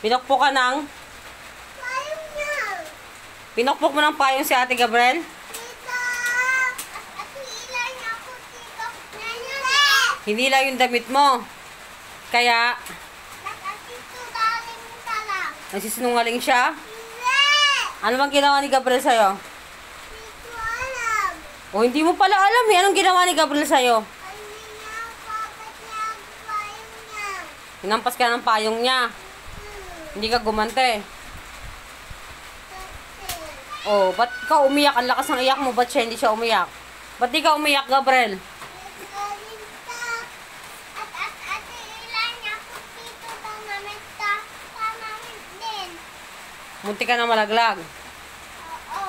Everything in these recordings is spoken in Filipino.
Pinokpok ka ng... Payong niya. Pinokpok mo ng payong si Ate Gabriel? Tita. At hila niya ako, tito. Nanyo. Hindi lang yung damit mo. Kaya, At tito, daling mo talang. nagsisinungaling siya. Hindi. Ano bang ginawa ni Gabriel sa'yo? Hindi ko alam. O, hindi mo pala alam eh. Anong ginawa ni Gabriel sa'yo? Ay, niya ako. Ba't niya ang payong niya? Hinampas ka ng payong niya. Hindi ka gumante. Oh, ba't ka umiyak? Ang lakas ng iyak mo. Ba't siya hindi siya umiyak? Ba't di ka umiyak, Gabriel? At hila niya ako, tito. Namin din. Munti ka na malaglag. Oo.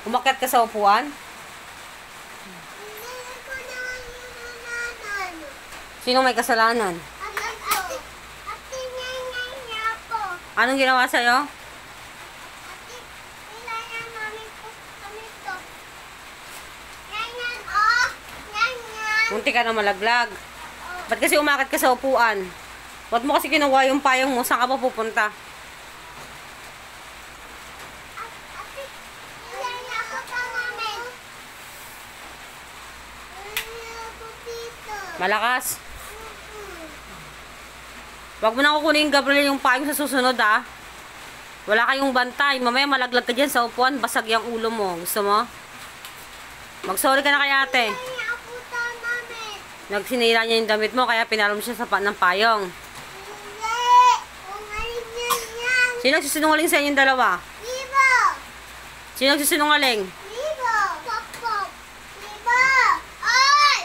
Umakyat ka sa upuan? Hindi ko naman yung nananan. Sino may kasalanan? Ate niya ako. Anong ginawa sa'yo? Ate, ilan mami ko kami to. Yan, oh. Yan. Munti ka na malaglag. Ba't kasi umakyat ka sa upuan? Ba't mo kasi kinuha yung payong mo? Saan ka pa pupunta? Ate, ilan ako pa namin. Ilan ako dito. Malakas. Huwag mo na kukunin, Gabriel, yung payong sa susunod, ah. Wala kayong bantay. Mamaya malaglag ka dyan sa upuan. Basag yung ulo mo. Gusto mo? Mag-sorry ka na kay ate. Ilan ako pa namin. Nagsinira niya yung damit mo, kaya pinalo mo siya sa ng payong. Hindi. Umalig yan. Sino nagsisinungaling sa inyong dalawa? Libo. Sino nagsisinungaling? Libo. Pop, pop. Libo. Oy.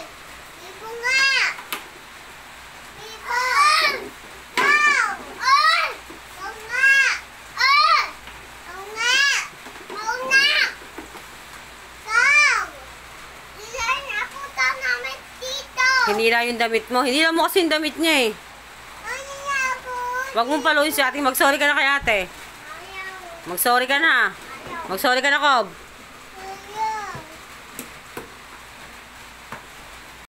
Libo nga. Libo. Wow. Oy. Oo nga. Oy. Oo nga. Oo nga. Wow. Ilan ako ta namin dito. Hinira yung damit mo. Hinira mo kasi yung damit niya eh. Ano nga ako? Huwag mong paluin si ate. Mag-sorry ka na kay ate. Ayaw. Mag-sorry ka na. Mag-sorry ka na, Cob.